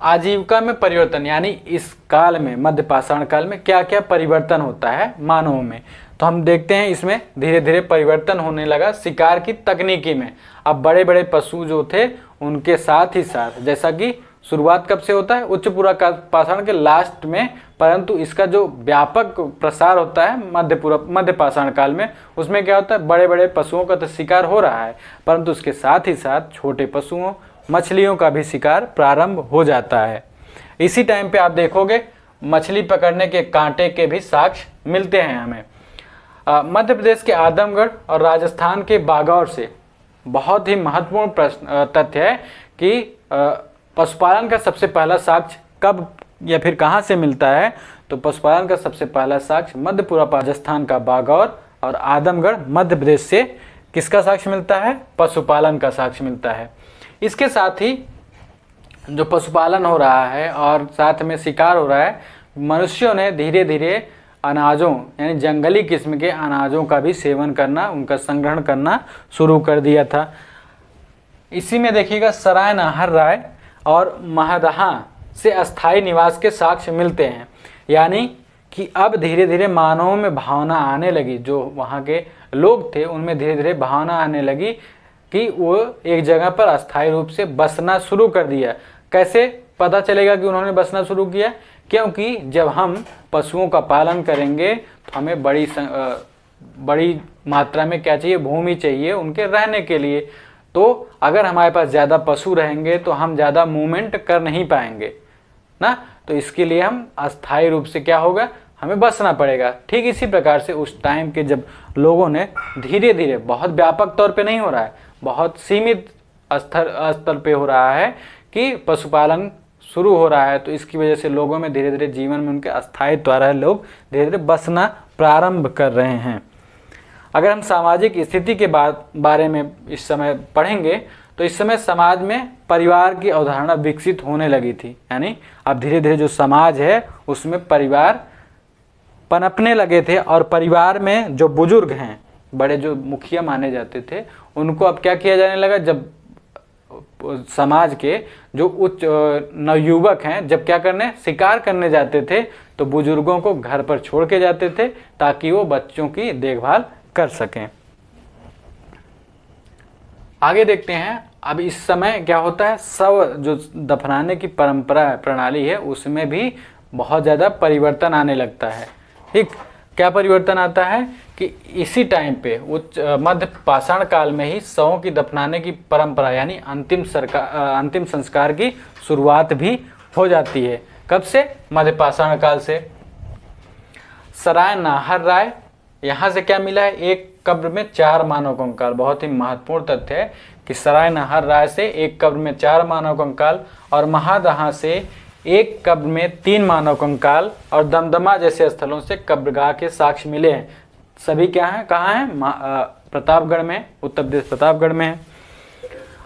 आजीविका में परिवर्तन, यानी इस काल में, मध्य पाषाण काल में क्या क्या परिवर्तन होता है मानवों में। तो हम देखते हैं इसमें धीरे धीरे परिवर्तन होने लगा शिकार की तकनीकी में। अब बड़े बड़े पशु जो थे उनके साथ ही साथ, जैसा कि शुरुआत कब से होता है? उच्च पूरा पाषाण के लास्ट में, परंतु इसका जो व्यापक प्रसार होता है मध्य पाषाण काल में, उसमें क्या होता है? बड़े बड़े पशुओं का तो शिकार हो रहा है, परंतु उसके साथ ही साथ छोटे पशुओं, मछलियों का भी शिकार प्रारंभ हो जाता है। इसी टाइम पे आप देखोगे मछली पकड़ने के कांटे के भी साक्ष्य मिलते हैं हमें। मध्य प्रदेश के आजमगढ़ और राजस्थान के बागौर से बहुत ही महत्वपूर्ण तथ्य है कि पशुपालन का सबसे पहला साक्ष्य कब या फिर कहाँ से मिलता है? तो पशुपालन का सबसे पहला साक्ष्य मध्य पूर्व राजस्थान का बागौर और आजमगढ़ मध्य प्रदेश से किसका साक्ष्य मिलता है? पशुपालन का साक्ष्य मिलता है। इसके साथ ही जो पशुपालन हो रहा है और साथ में शिकार हो रहा है, मनुष्यों ने धीरे धीरे अनाजों यानी जंगली किस्म के अनाजों का भी सेवन करना, उनका संग्रहण करना शुरू कर दिया था। इसी में देखिएगा सराय नाहर राय और महदहा से अस्थायी निवास के साक्ष्य मिलते हैं। यानी कि अब धीरे धीरे मानवों में भावना आने लगी, जो वहाँ के लोग थे उनमें धीरे धीरे भावना आने लगी कि वो एक जगह पर अस्थायी रूप से बसना शुरू कर दिया। कैसे पता चलेगा कि उन्होंने बसना शुरू किया? क्योंकि जब हम पशुओं का पालन करेंगे तो हमें बड़ी मात्रा में क्या चाहिए? भूमि चाहिए उनके रहने के लिए। तो अगर हमारे पास ज़्यादा पशु रहेंगे तो हम ज़्यादा मूवमेंट कर नहीं पाएंगे ना, तो इसके लिए हम अस्थायी रूप से क्या होगा? हमें बसना पड़ेगा। ठीक इसी प्रकार से उस टाइम के जब लोगों ने धीरे धीरे, बहुत व्यापक तौर पे नहीं हो रहा है, बहुत सीमित स्तर पे हो रहा है कि पशुपालन शुरू हो रहा है, तो इसकी वजह से लोगों में धीरे धीरे जीवन में उनके अस्थायित्व आ रहा है, लोग धीरे धीरे बसना प्रारंभ कर रहे हैं। अगर हम सामाजिक स्थिति के बारे में इस समय पढ़ेंगे तो इस समय समाज में परिवार की अवधारणा विकसित होने लगी थी। यानी अब धीरे धीरे जो समाज है उसमें परिवार पनपने लगे थे, और परिवार में जो बुजुर्ग हैं, बड़े जो मुखिया माने जाते थे, उनको अब क्या किया जाने लगा? जब समाज के जो उच्च नवयुवक हैं जब क्या करने, शिकार करने जाते थे, तो बुजुर्गों को घर पर छोड़ के जाते थे ताकि वो बच्चों की देखभाल कर सकें। आगे देखते हैं अब इस समय क्या होता है? शव जो दफनाने की परंपरा प्रणाली है उसमें भी बहुत ज़्यादा परिवर्तन आने लगता है। ठीक, क्या परिवर्तन आता है कि इसी टाइम पे उच्च मध्य पाषाण काल में ही शवों की दफनाने की परंपरा यानी अंतिम संस्कार की शुरुआत भी हो जाती है। कब से? मध्य पाषाण काल से। सराय नाहर राय, यहाँ से क्या मिला है? एक कब्र में 4 मानव कंकाल। बहुत ही महत्वपूर्ण तथ्य है कि सराय नाहर राय से एक कब्र में 4 मानव कंकाल, और महदहा से एक कब्र में 3 मानव कंकाल, और दमदमा जैसे स्थलों से कब्रगाह के साक्ष्य मिले हैं। सभी क्या हैं? कहाँ हैं? प्रतापगढ़ में, उत्तर प्रदेश प्रतापगढ़ में है।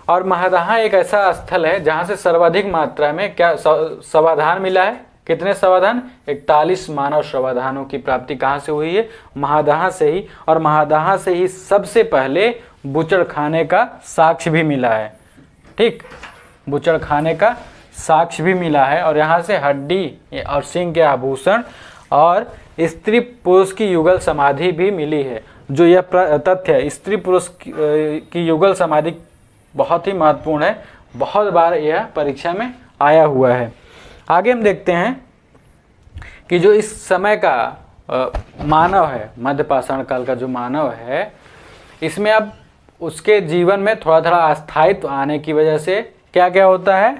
और महदहा एक ऐसा स्थल है जहाँ से सर्वाधिक मात्रा में क्या शवाधान मिला है। कितने शवाधान? 41 मानव शवाधानों की प्राप्ति कहाँ से हुई है? महदहा से ही। और महदहा से ही सबसे पहले बूचड़ खाने का साक्ष्य भी मिला है। ठीक, बूचड़ खाने का साक्ष्य भी मिला है, और यहाँ से हड्डी और सिंह के आभूषण और स्त्री पुरुष की युगल समाधि भी मिली है। जो यह तथ्य है, स्त्री पुरुष की युगल समाधि बहुत ही महत्वपूर्ण है, बहुत बार यह परीक्षा में आया हुआ है। आगे हम देखते हैं कि जो इस समय का मानव है, मध्य पाषाण काल का जो मानव है, इसमें अब उसके जीवन में थोड़ा थोड़ा अस्थायित्व आने की वजह से क्या क्या होता है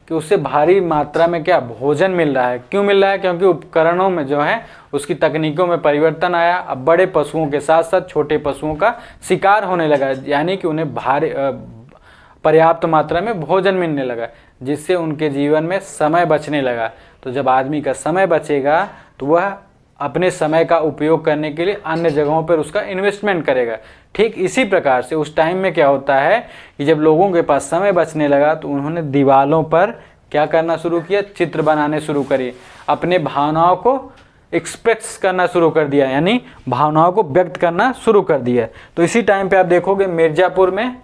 कि उससे भारी मात्रा में क्या भोजन मिल रहा है। क्यों मिल रहा है? क्योंकि उपकरणों में जो है उसकी तकनीकों में परिवर्तन आया। अब बड़े पशुओं के साथ साथ छोटे पशुओं का शिकार होने लगा, यानी कि उन्हें भारी पर्याप्त मात्रा में भोजन मिलने लगा, जिससे उनके जीवन में समय बचने लगा। तो जब आदमी का समय बचेगा तो वह अपने समय का उपयोग करने के लिए अन्य जगहों पर उसका इन्वेस्टमेंट करेगा। ठीक इसी प्रकार से उस टाइम में क्या होता है कि जब लोगों के पास समय बचने लगा तो उन्होंने दीवारों पर क्या करना शुरू किया, चित्र बनाने शुरू किए, अपने भावनाओं को एक्सप्रेस करना शुरू कर दिया, यानी भावनाओं को व्यक्त करना शुरू कर दिया। तो इसी टाइम पे आप देखोगे मिर्ज़ापुर में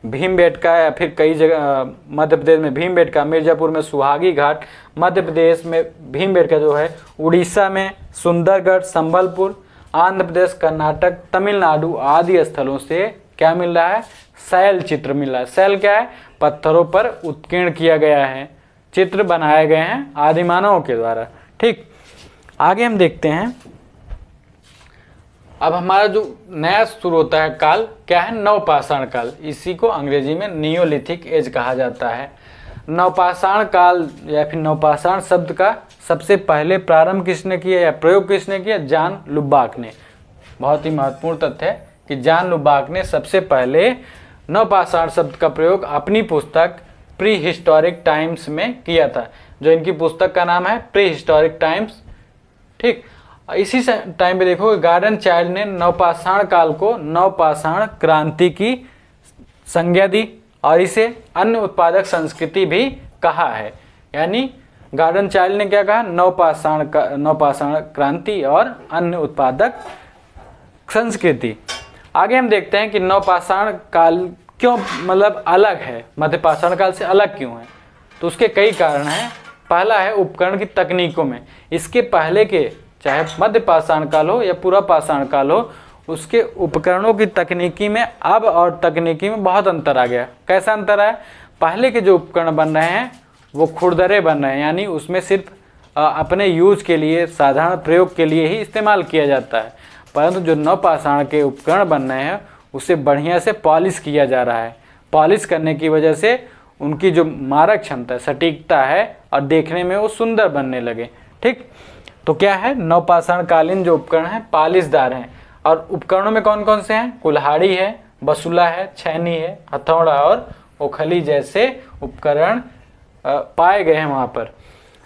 भीमबेटका, या फिर कई जगह मध्य प्रदेश में भीमबेटका, मिर्ज़ापुर में सुहागी घाट, मध्य प्रदेश में भीमबेटका जो है, उड़ीसा में सुंदरगढ़, संबलपुर, आंध्र प्रदेश, कर्नाटक, तमिलनाडु आदि स्थलों से क्या मिल रहा है, शैल चित्र मिल रहा है। शैल क्या है, पत्थरों पर उत्कीर्ण किया गया है, चित्र बनाए गए हैं आदिमानवों के द्वारा। ठीक, आगे हम देखते हैं। अब हमारा जो नया शुरू होता है काल क्या है, नवपाषाण काल। इसी को अंग्रेजी में नियोलिथिक एज कहा जाता है। नवपाषाण काल या फिर नवपाषाण शब्द का सबसे पहले प्रारंभ किसने किया या प्रयोग किसने किया, जॉन लुबाक ने। बहुत ही महत्वपूर्ण तथ्य है कि जॉन लुबाक ने सबसे पहले नवपाषाण शब्द का प्रयोग अपनी पुस्तक प्री हिस्टोरिक टाइम्स में किया था, जो इनकी पुस्तक का नाम है प्री हिस्टोरिक टाइम्स। ठीक, इसी टाइम पे देखो गार्डन चाइल्ड ने नवपाषाण काल को नवपाषाण क्रांति की संज्ञा दी और इसे अन्य उत्पादक संस्कृति भी कहा है। यानी गार्डन चाइल्ड ने क्या कहा, नवपाषाण क्रांति और अन्य उत्पादक संस्कृति। आगे हम देखते हैं कि नवपाषाण काल क्यों मतलब अलग है, मध्यपाषाण काल से अलग क्यों है। तो उसके कई कारण हैं। पहला है उपकरण की तकनीकों में। इसके पहले के चाहे मध्यपाषाण काल हो या पूर्व पाषाण काल हो, उसके उपकरणों की तकनीकी में अब और तकनीकी में बहुत अंतर आ गया। कैसा अंतर है, पहले के जो उपकरण बन रहे हैं वो खुरदरे बन रहे हैं, यानी उसमें सिर्फ अपने यूज के लिए, साधारण प्रयोग के लिए ही इस्तेमाल किया जाता है। परंतु जो नवपाषाण के उपकरण बन रहे हैं उसे बढ़िया से पॉलिश किया जा रहा है। पॉलिश करने की वजह से उनकी जो मारक क्षमता, सटीकता है और देखने में वो सुंदर बनने लगे। ठीक, तो क्या है, नवपाषाण कालीन जो उपकरण हैं पालिशदार हैं। और उपकरणों में कौन कौन से हैं, कुल्हाड़ी है, बसुला है, छैनी है, हथौड़ा और ओखली जैसे उपकरण पाए गए हैं वहाँ पर।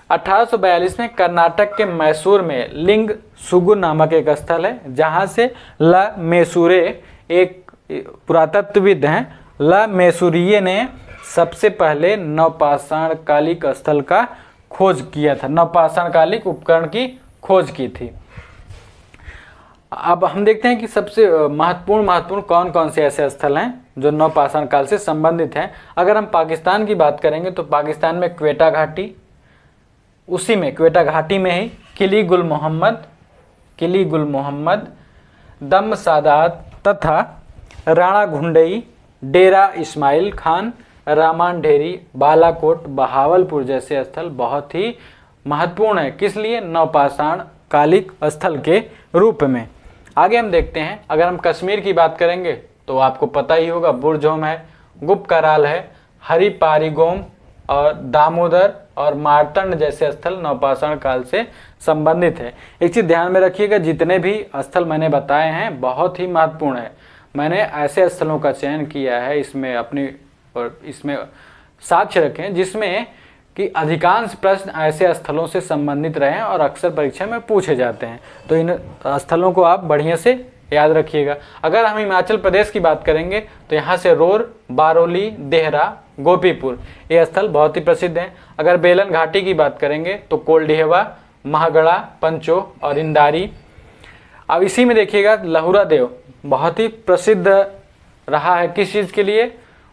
1842 में कर्नाटक के मैसूर में लिंग सुगु नामक एक स्थल है, जहाँ से ल मैसूरे एक पुरातत्वविद हैं, ल मैसूरिये ने सबसे पहले नवपाषाण कालिक स्थल का खोज किया था, नवपाषाण कालिक उपकरण की खोज की थी। अब हम देखते हैं कि सबसे महत्वपूर्ण कौन कौन से ऐसे स्थल हैं जो नवपाषाण काल से संबंधित हैं। अगर हम पाकिस्तान की बात करेंगे तो पाकिस्तान में क्वेटा घाटी, उसी में क्वेटा घाटी में ही किली गुल मोहम्मद, दम सादात तथा राणा घुंडई, डेरा इस्माइल खान, रामान ढेरी, बालाकोट, बहावलपुर जैसे स्थल बहुत ही महत्वपूर्ण है। किस लिए, नवपाषाण कालिक स्थल के रूप में। आगे हम देखते हैं, अगर हम कश्मीर की बात करेंगे तो आपको पता ही होगा, बुरजोम है, गुप्तकाराल है, हरिपारीगोम और दामोदर और मार्तंड जैसे स्थल नवपाषाण काल से संबंधित है। एक चीज़ ध्यान में रखिएगा, जितने भी स्थल मैंने बताए हैं बहुत ही महत्वपूर्ण है। मैंने ऐसे स्थलों का चयन किया है इसमें साक्ष्य रखें जिसमें कि अधिकांश प्रश्न ऐसे स्थलों से संबंधित रहे हैं और अक्सर परीक्षा में पूछे जाते हैं। तो इन स्थलों को आप बढ़िया से याद रखिएगा। अगर हम हिमाचल प्रदेश की बात करेंगे तो यहाँ से रोर, बारोली, देहरा, गोपीपुर ये स्थल बहुत ही प्रसिद्ध हैं। अगर बेलन घाटी की बात करेंगे तो कोल्डिहवा, महागढ़ा, पंचो और इंदारी। अब इसी में देखिएगा लहुरा देव बहुत ही प्रसिद्ध रहा है, किस चीज़ के लिए,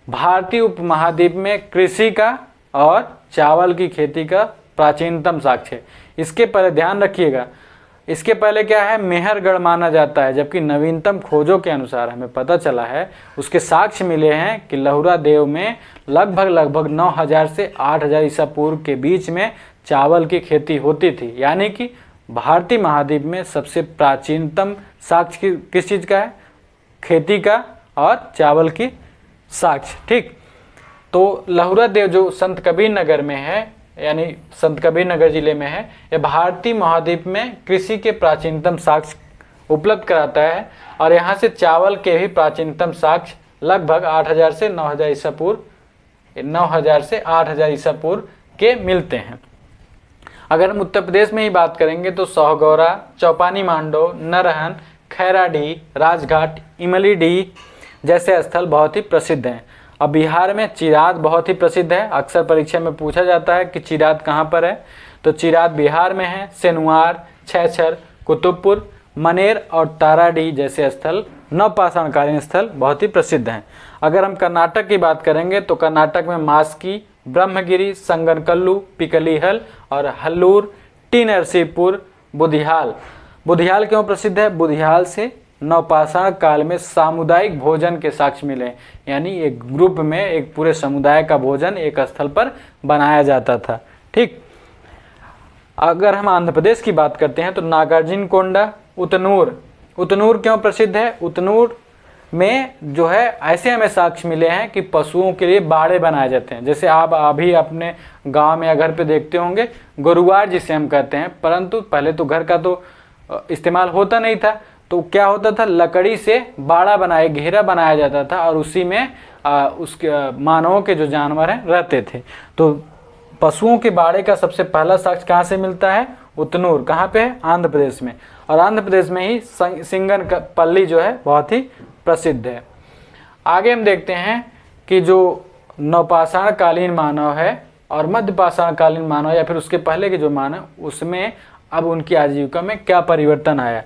भारतीय उपमहाद्वीप में कृषि का और चावल की खेती का प्राचीनतम साक्ष्य है। इसके पहले ध्यान रखिएगा, इसके पहले क्या है, मेहरगढ़ माना जाता है, जबकि नवीनतम खोजों के अनुसार हमें पता चला है, उसके साक्ष्य मिले हैं कि लहुरा देव में लगभग 9000 से 8000 ईसा पूर्व के बीच में चावल की खेती होती थी। यानी कि भारतीय महाद्वीप में सबसे प्राचीनतम साक्ष्य किस चीज़ का है, खेती का और चावल की साक्ष्य। ठीक, तो लहुरा देव जो संत कबीर नगर में है, यानी संत कबीर नगर जिले में है, यह भारतीय महाद्वीप में कृषि के प्राचीनतम साक्ष्य उपलब्ध कराता है और यहाँ से चावल के भी प्राचीनतम साक्ष्य लगभग 8000 से 9000 ईसा पूर्व के मिलते हैं। अगर हम उत्तर प्रदेश में ही बात करेंगे तो सौगौरा, चौपानी मांडो, नरहन, खैराडीह, राजघाट, इमलीडीह जैसे स्थल बहुत ही प्रसिद्ध हैं। अब बिहार में चिराद बहुत ही प्रसिद्ध है। अक्सर परीक्षा में पूछा जाता है कि चिराद कहाँ पर है, तो चिराद बिहार में है। सेनुआर, छैछर, कुतुबपुर, मनेर और ताराडीह जैसे स्थल नवपाषाणकालीन स्थल बहुत ही प्रसिद्ध हैं। अगर हम कर्नाटक की बात करेंगे तो कर्नाटक में मास्की, ब्रह्मगिरी, संगनकल्लू, पिकलीहल और हल्लूर, टी नरसीपुर, बुधियाल। बुधियाल क्यों प्रसिद्ध है? बुधियाल से नवपाषाण काल में सामुदायिक भोजन के साक्ष्य मिले, यानी एक ग्रुप में एक पूरे समुदाय का भोजन एक स्थल पर बनाया जाता था। ठीक। अगर हम आंध्र प्रदेश की बात करते हैं तो नागार्जुनकोंडा, उतनूर। उतनूर क्यों प्रसिद्ध है? उतनूर में जो है ऐसे हमें साक्ष्य मिले हैं कि पशुओं के लिए बाड़े बनाए जाते हैं। जैसे आप अभी अपने गांव में या घर पे देखते होंगे गुरुवार जिसे हम कहते हैं, परंतु पहले तो घर का तो इस्तेमाल होता नहीं था, तो क्या होता था, लकड़ी से बाड़ा बनाए घेरा बनाया जाता था और उसी में उसके मानवों के जो जानवर हैं रहते थे। तो पशुओं के बाड़े का सबसे पहला साक्ष्य कहाँ से मिलता है? उतनूर। कहाँ पे है? आंध्र प्रदेश में। और आंध्र प्रदेश में ही सिंगनपल्ली जो है बहुत ही प्रसिद्ध है। आगे हम देखते हैं कि जो नवपाषाण कालीन मानव है और मध्यपाषाण कालीन मानव या फिर उसके पहले के जो मानव, उसमें अब उनकी आजीविका में क्या परिवर्तन आया।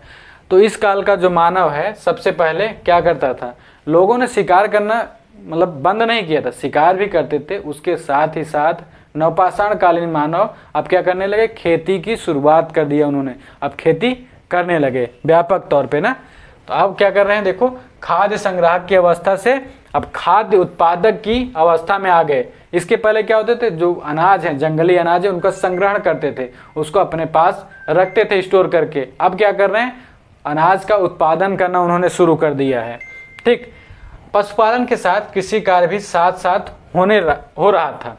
तो इस काल का जो मानव है सबसे पहले क्या करता था, लोगों ने शिकार करना मतलब बंद नहीं किया था, शिकार भी करते थे। उसके साथ ही साथ नवपाषाण कालीन मानव अब क्या करने लगे, खेती की शुरुआत कर दिया उन्होंने। अब खेती करने लगे व्यापक तौर पे ना। तो अब क्या कर रहे हैं, देखो खाद्य संग्राहक की अवस्था से अब खाद्य उत्पादक की अवस्था में आ गए। इसके पहले क्या होते थे, जो अनाज है, जंगली अनाज है, उनका संग्रहण करते थे, उसको अपने पास रखते थे स्टोर करके। अब क्या कर रहे हैं, अनाज का उत्पादन करना उन्होंने शुरू कर दिया है। ठीक। पशुपालन के साथ कृषि कार्य भी साथ साथ हो रहा था।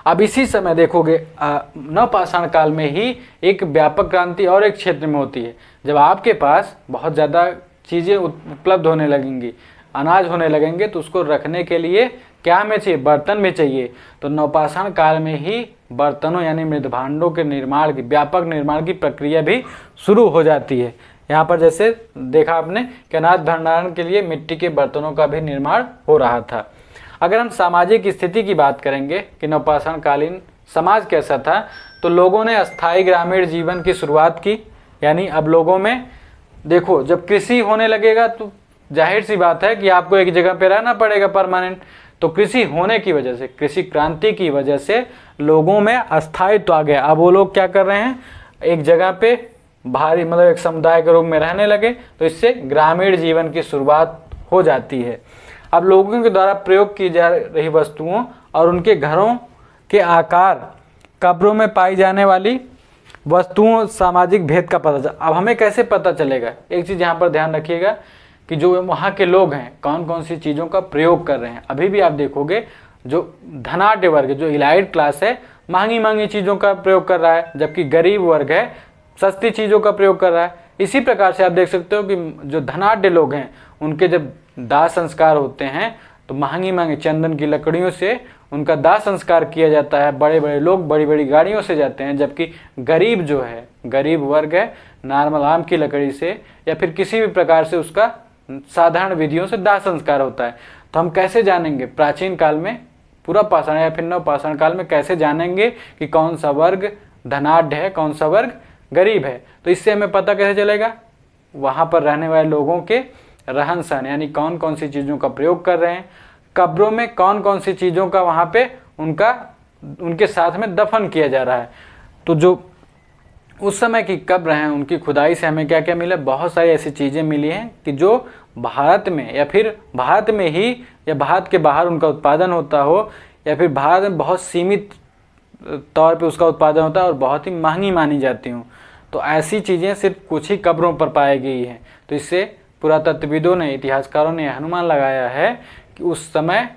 अब इसी समय देखोगे नवपाषाण काल में ही एक व्यापक क्रांति और एक क्षेत्र में होती है। जब आपके पास बहुत ज़्यादा चीज़ें उपलब्ध होने लगेंगी, अनाज होने लगेंगे, तो उसको रखने के लिए क्या हमें चाहिए, बर्तन में चाहिए। तो नवपाषाण काल में ही बर्तनों यानी मृदभांडों के निर्माण की व्यापक निर्माण की प्रक्रिया भी शुरू हो जाती है। यहाँ पर जैसे देखा आपने कि अनाज भंडारण के लिए मिट्टी के बर्तनों का भी निर्माण हो रहा था। अगर हम सामाजिक स्थिति की बात करेंगे कि नवपाषाण कालीन समाज कैसा था, तो लोगों ने अस्थायी ग्रामीण जीवन की शुरुआत की। यानी अब लोगों में देखो, जब कृषि होने लगेगा तो जाहिर सी बात है कि आपको एक जगह पे रहना पड़ेगा परमानेंट। तो कृषि होने की वजह से, कृषि क्रांति की वजह से लोगों में अस्थायित्व आ गया। अब वो लोग क्या कर रहे हैं, एक जगह पे भारी मतलब एक समुदाय के रूप में रहने लगे। तो इससे ग्रामीण जीवन की शुरुआत हो जाती है। अब लोगों के द्वारा प्रयोग की जा रही वस्तुओं और उनके घरों के आकार, कब्रों में पाई जाने वाली वस्तुओं, सामाजिक भेद का पता चला। अब हमें कैसे पता चलेगा, एक चीज़ यहाँ पर ध्यान रखिएगा कि जो वहाँ के लोग हैं कौन कौन सी चीज़ों का प्रयोग कर रहे हैं। अभी भी आप देखोगे जो धनाढ्य वर्ग, जो इलाइट क्लास है, महंगी महंगी चीज़ों का प्रयोग कर रहा है, जबकि गरीब वर्ग है सस्ती चीज़ों का प्रयोग कर रहा है। इसी प्रकार से आप देख सकते हो कि जो धनाढ्य लोग हैं उनके जब दाह संस्कार होते हैं तो महंगी महंगी चंदन की लकड़ियों से उनका दाह संस्कार किया जाता है। बड़े बड़े लोग बड़ी बड़ी गाड़ियों से जाते हैं, जबकि गरीब जो है, गरीब वर्ग है, नॉर्मल आम की लकड़ी से या फिर किसी भी प्रकार से उसका साधारण विधियों से दाह संस्कार होता है। तो हम कैसे जानेंगे प्राचीन काल में, पूरा पाषाण या फिर नवपाषाण काल में कैसे जानेंगे कि कौन सा वर्ग धनाढ्य है, कौन सा वर्ग गरीब है। तो इससे हमें पता कैसे चलेगा, वहाँ पर रहने वाले लोगों के रहन सहन, यानी कौन कौन सी चीज़ों का प्रयोग कर रहे हैं, कब्रों में कौन कौन सी चीज़ों का वहाँ पे उनके साथ में दफन किया जा रहा है। तो जो उस समय की कब्र हैं उनकी खुदाई से हमें क्या क्या मिला, बहुत सारी ऐसी चीज़ें मिली हैं कि जो भारत में या फिर भारत में ही या भारत के बाहर उनका उत्पादन होता हो, या फिर भारत में बहुत सीमित तौर पे उसका उत्पादन होता है और बहुत ही महंगी मानी जाती हूँ। तो ऐसी चीज़ें सिर्फ कुछ ही कब्रों पर पाई गई हैं। तो इससे पुरातत्वविदों ने, इतिहासकारों ने अनुमान लगाया है कि उस समय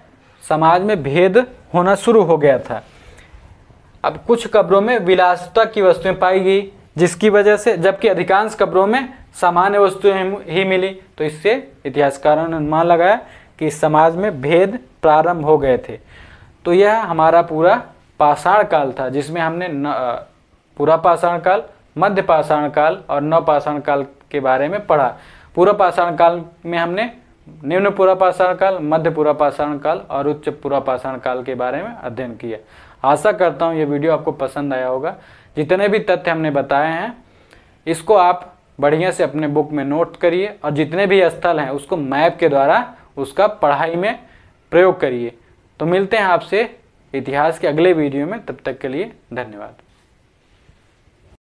समाज में भेद होना शुरू हो गया था। अब कुछ कब्रों में विलासिता की वस्तुएं पाई गई, जिसकी वजह से, जबकि अधिकांश कब्रों में सामान्य वस्तुएं ही मिली। तो इससे इतिहासकारों ने अनुमान लगाया कि इस समाज में भेद प्रारंभ हो गए थे। तो यह हमारा पूरा पाषाण काल था, जिसमें हमने पूरा पाषाण काल, मध्य पाषाण काल और नव पाषाण काल के बारे में पढ़ा। पूर्व पाषाण काल में हमने निम्न पूरा पाषाण काल, मध्य पूरा पाषाण काल और उच्च पूरा पाषाण काल के बारे में अध्ययन किया। आशा करता हूँ ये वीडियो आपको पसंद आया होगा। जितने भी तथ्य हमने बताए हैं इसको आप बढ़िया से अपने बुक में नोट करिए और जितने भी स्थल हैं उसको मैप के द्वारा उसका पढ़ाई में प्रयोग करिए। तो मिलते हैं आपसे इतिहास के अगले वीडियो में, तब तक के लिए धन्यवाद।